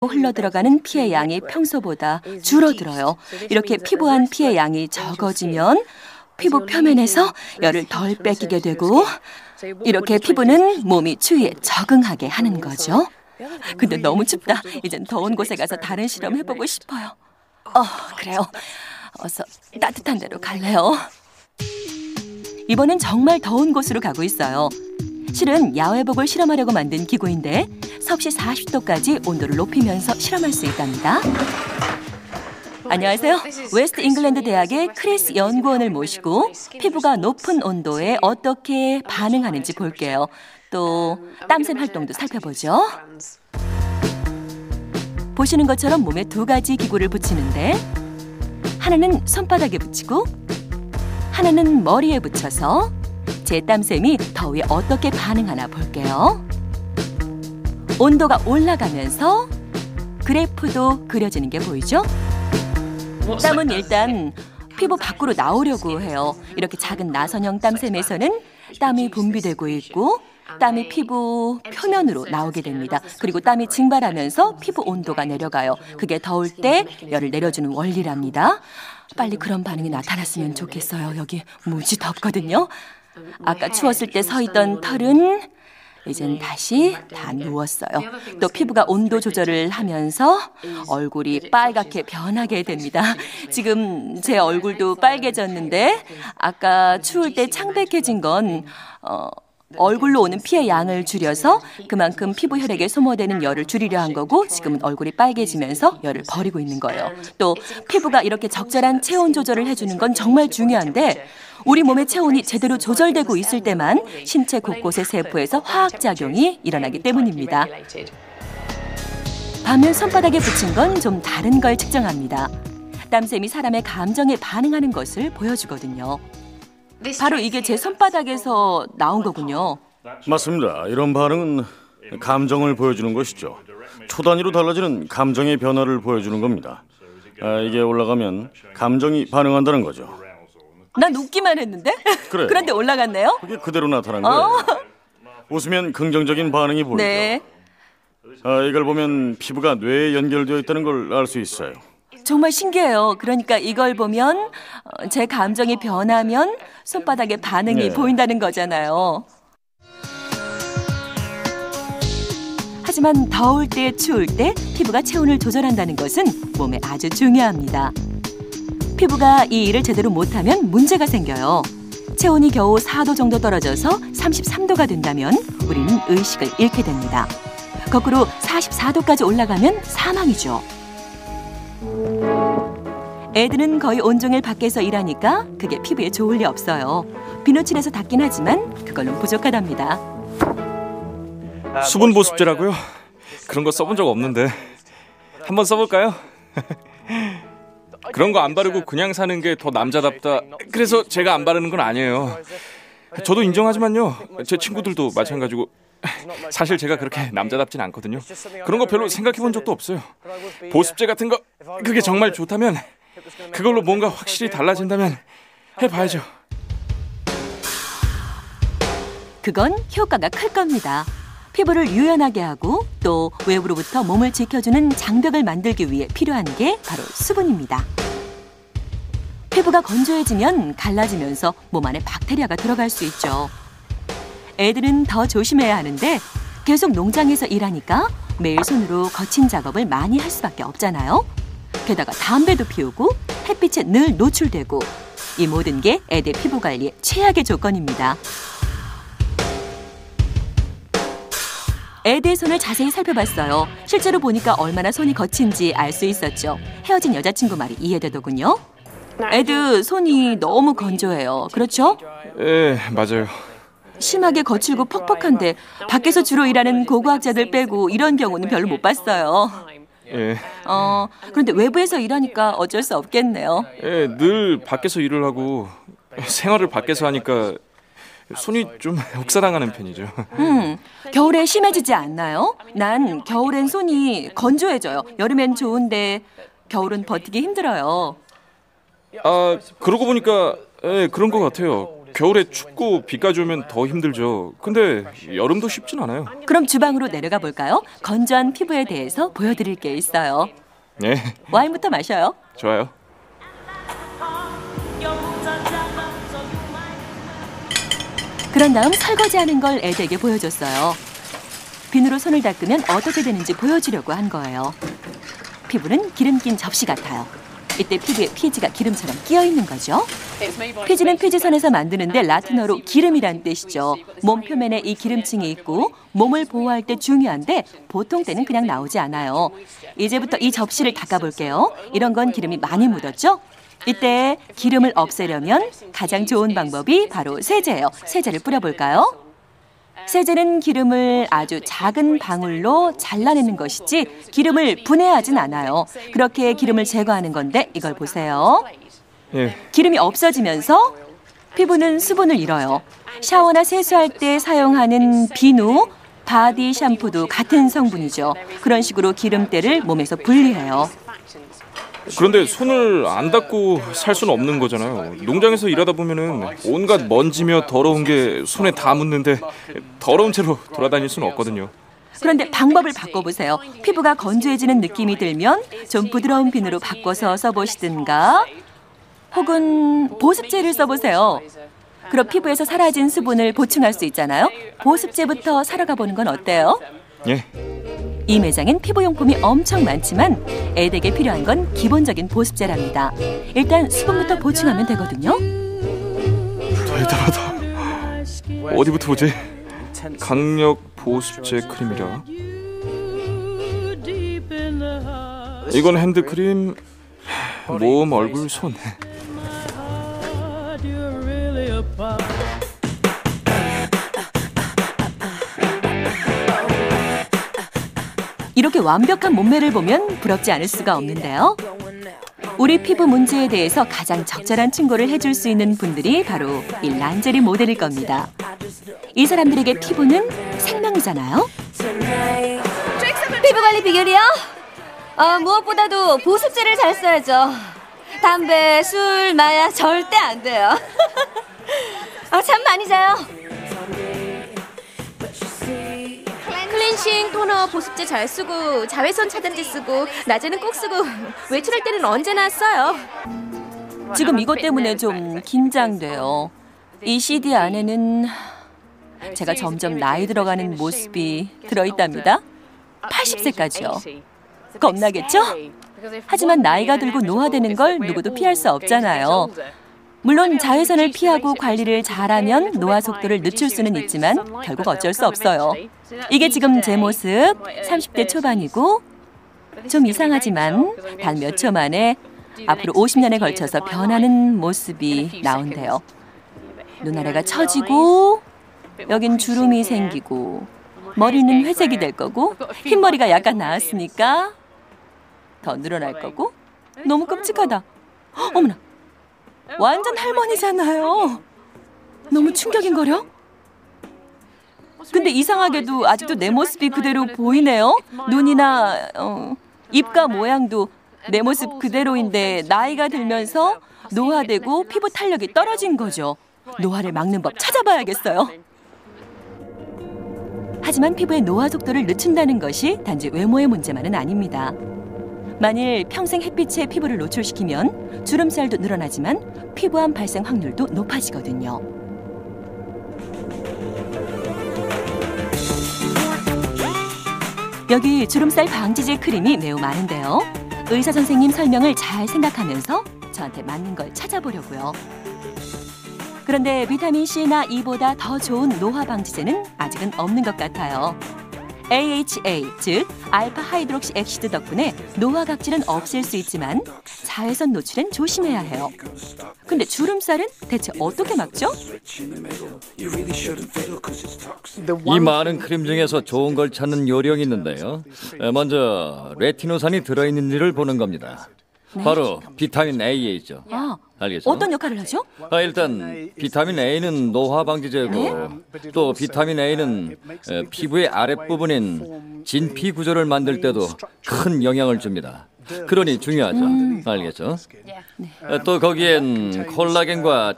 흘러들어가는 피의 양이 평소보다 줄어들어요. 이렇게 피부한 피의 양이 적어지면 피부 표면에서 열을 덜 뺏기게 되고 이렇게 피부는 몸이 추위에 적응하게 하는 거죠. 근데 너무 춥다. 이젠 더운 곳에 가서 다른 실험 해보고 싶어요. 그래요. 어서 따뜻한 데로 갈래요. 이번엔 정말 더운 곳으로 가고 있어요. 실은 야외복을 실험하려고 만든 기구인데 섭씨 40도까지 온도를 높이면서 실험할 수 있답니다. 안녕하세요. 웨스트 잉글랜드 대학의 크리스 연구원을 모시고 피부가 높은 온도에 어떻게 반응하는지 볼게요. 또 땀샘 활동도 살펴보죠. 보시는 것처럼 몸에 두 가지 기구를 붙이는데 하나는 손바닥에 붙이고 하나는 머리에 붙여서 제 땀샘이 더위에 어떻게 반응하나 볼게요. 온도가 올라가면서 그래프도 그려지는 게 보이죠? 땀은 일단 피부 밖으로 나오려고 해요. 이렇게 작은 나선형 땀샘에서는 땀이 분비되고 있고 땀이 피부 표면으로 나오게 됩니다. 그리고 땀이 증발하면서 피부 온도가 내려가요. 그게 더울 때 열을 내려주는 원리랍니다. 빨리 그런 반응이 나타났으면 좋겠어요. 여기 무지 덥거든요. 아까 추웠을 때 서 있던 털은 이젠 다시 다 누웠어요. 또 피부가 온도 조절을 하면서 얼굴이 빨갛게 변하게 됩니다. 지금 제 얼굴도 빨개졌는데 아까 추울 때 창백해진 건 얼굴로 오는 피의 양을 줄여서 그만큼 피부 혈액에 소모되는 열을 줄이려 한 거고 지금은 얼굴이 빨개지면서 열을 버리고 있는 거예요. 또 피부가 이렇게 적절한 체온 조절을 해주는 건 정말 중요한데 우리 몸의 체온이 제대로 조절되고 있을 때만 신체 곳곳의 세포에서 화학작용이 일어나기 때문입니다. 반면 손바닥에 붙인 건 좀 다른 걸 측정합니다. 땀샘이 사람의 감정에 반응하는 것을 보여주거든요. 바로 이게 제 손바닥에서 나온 거군요. 맞습니다. 이런 반응은 감정을 보여주는 것이죠. 초단위로 달라지는 감정의 변화를 보여주는 겁니다. 이게 올라가면 감정이 반응한다는 거죠. 난 웃기만 했는데? 그래요. 그런데 올라갔네요? 그게 그대로 나타난 거예요. 웃으면 긍정적인 반응이 보이죠. 네. 이걸 보면 피부가 뇌에 연결되어 있다는 걸 알 수 있어요. 정말 신기해요. 그러니까 이걸 보면 제 감정이 변하면 손바닥에 반응이 보인다는 거잖아요. 하지만 더울 때, 추울 때 피부가 체온을 조절한다는 것은 몸에 아주 중요합니다. 피부가 이 일을 제대로 못하면 문제가 생겨요. 체온이 겨우 4도 정도 떨어져서 33도가 된다면 우리는 의식을 잃게 됩니다. 거꾸로 44도까지 올라가면 사망이죠. 애들은 거의 온종일 밖에서 일하니까 그게 피부에 좋을 리 없어요. 비누칠해서 닦긴 하지만 그걸로는 부족하답니다. 수분 보습제라고요? 그런 거 써본 적 없는데 한번 써볼까요? 그런 거 안 바르고 그냥 사는 게 더 남자답다. 그래서 제가 안 바르는 건 아니에요. 저도 인정하지만요. 제 친구들도 마찬가지고 사실 제가 그렇게 남자답진 않거든요. 그런 거 별로 생각해 본 적도 없어요. 보습제 같은 거 그게 정말 좋다면 그걸로 뭔가 확실히 달라진다면 해봐야죠. 그건 효과가 클 겁니다. 피부를 유연하게 하고 또 외부로부터 몸을 지켜주는 장벽을 만들기 위해 필요한 게 바로 수분입니다. 피부가 건조해지면 갈라지면서 몸 안에 박테리아가 들어갈 수 있죠. 애들은 더 조심해야 하는데 계속 농장에서 일하니까 매일 손으로 거친 작업을 많이 할 수밖에 없잖아요. 게다가 담배도 피우고 햇빛에 늘 노출되고 이 모든 게 애들 피부 관리의 최악의 조건입니다. 애들 손을 자세히 살펴봤어요. 실제로 보니까 얼마나 손이 거친지 알 수 있었죠. 헤어진 여자친구 말이 이해되더군요. 애들 손이 너무 건조해요. 그렇죠? 네, 맞아요. 심하게 거칠고 퍽퍽한데 밖에서 주로 일하는 고고학자들 빼고 이런 경우는 별로 못 봤어요. 예. 그런데 외부에서 일하니까 어쩔 수 없겠네요. 예, 늘 밖에서 일을 하고 생활을 밖에서 하니까 손이 좀 혹사당하는 편이죠. 겨울에 심해지지 않나요? 난 겨울엔 손이 건조해져요. 여름엔 좋은데 겨울은 버티기 힘들어요. 그러고 보니까 그런 것 같아요. 겨울에 춥고 비까지 오면 더 힘들죠. 근데 여름도 쉽진 않아요. 그럼 주방으로 내려가 볼까요? 건조한 피부에 대해서 보여드릴 게 있어요. 네, 와인부터 마셔요. 좋아요. 그런 다음 설거지하는 걸 애들에게 보여줬어요. 비누로 손을 닦으면 어떻게 되는지 보여주려고 한 거예요. 피부는 기름 낀 접시 같아요. 이때 피부에 피지가 기름처럼 끼어 있는 거죠. 피지는 피지선에서 만드는데 라틴어로 기름이란 뜻이죠. 몸 표면에 이 기름층이 있고 몸을 보호할 때 중요한데 보통 때는 그냥 나오지 않아요. 이제부터 이 접시를 닦아볼게요. 이런 건 기름이 많이 묻었죠? 이때 기름을 없애려면 가장 좋은 방법이 바로 세제예요. 세제를 뿌려볼까요? 세제는 기름을 아주 작은 방울로 잘라내는 것이지 기름을 분해하진 않아요. 그렇게 기름을 제거하는 건데 이걸 보세요. 예, 기름이 없어지면서 피부는 수분을 잃어요. 샤워나 세수할 때 사용하는 비누, 바디 샴푸도 같은 성분이죠. 그런 식으로 기름때를 몸에서 분리해요. 그런데 손을 안 닦고 살 수는 없는 거잖아요. 농장에서 일하다 보면은 온갖 먼지며 더러운 게 손에 다 묻는데 더러운 채로 돌아다닐 수는 없거든요. 그런데 방법을 바꿔보세요. 피부가 건조해지는 느낌이 들면 좀 부드러운 비누로 바꿔서 써보시든가 혹은 보습제를 써보세요. 그럼 피부에서 사라진 수분을 보충할 수 있잖아요. 보습제부터 사러 가보는 건 어때요? 예, 이 매장엔 피부용품이 엄청 많지만 애들에게 필요한 건 기본적인 보습제랍니다. 일단 수분부터 보충하면 되거든요. 대단하다. 어디부터 보지? 강력 보습제 크림이라. 이건 핸드크림, 몸, 얼굴, 손. 이렇게 완벽한 몸매를 보면 부럽지 않을 수가 없는데요. 우리 피부 문제에 대해서 가장 적절한 충고를 해줄 수 있는 분들이 바로 이 란제리 모델일 겁니다. 이 사람들에게 피부는 생명이잖아요. 피부 관리 비결이요? 무엇보다도 보습제를 잘 써야죠. 담배, 술, 마약 절대 안 돼요. 잠 많이 자요. 클렌싱, 토너, 보습제 잘 쓰고 자외선 차단제 쓰고 낮에는 꼭 쓰고 외출할 때는 언제나 써요. 지금 이것 때문에 좀 긴장돼요. 이 CD 안에는 제가 점점 나이 들어가는 모습이 들어있답니다. 80세까지요. 겁나겠죠? 하지만 나이가 들고 노화되는 걸 누구도 피할 수 없잖아요. 물론 자외선을 피하고 관리를 잘하면 노화 속도를 늦출 수는 있지만 결국 어쩔 수 없어요. 이게 지금 제 모습, 30대 초반이고 좀 이상하지만 단 몇 초 만에 앞으로 50년에 걸쳐서 변하는 모습이 나온대요. 눈아래가 처지고 여긴 주름이 생기고 머리는 회색이 될 거고 흰머리가 약간 나왔으니까 더 늘어날 거고 너무 끔찍하다. 어머나, 완전 할머니잖아요. 너무 충격인거려? 근데 이상하게도 아직도 내 모습이 그대로 보이네요. 눈이나 입가 모양도 내 모습 그대로인데 나이가 들면서 노화되고 피부 탄력이 떨어진 거죠. 노화를 막는 법 찾아봐야겠어요. 하지만 피부의 노화 속도를 늦춘다는 것이 단지 외모의 문제만은 아닙니다. 만일 평생 햇빛에 피부를 노출시키면 주름살도 늘어나지만 피부암 발생 확률도 높아지거든요. 여기 주름살 방지제 크림이 매우 많은데요. 의사 선생님 설명을 잘 생각하면서 저한테 맞는 걸 찾아보려고요. 그런데 비타민 C나 E보다 더 좋은 노화 방지제는 아직은 없는 것 같아요. AHA, 즉 알파 하이드록시 엑시드 덕분에 노화 각질은 없앨 수 있지만 자외선 노출엔 조심해야 해요. 근데 주름살은 대체 어떻게 막죠? 이 많은 크림 중에서 좋은 걸 찾는 요령이 있는데요. 먼저 레티노산이 들어있는지를 보는 겁니다. 바로 비타민 A죠. 알겠죠? 어떤 역할을 하죠? 일단 비타민 A는 노화 방지제고 또 비타민 A는 피부의 아랫부분인 진피 구조를 만들 때도 큰 영향을 줍니다. 그러니 중요하죠. 알겠죠? 또 거기엔 콜라겐과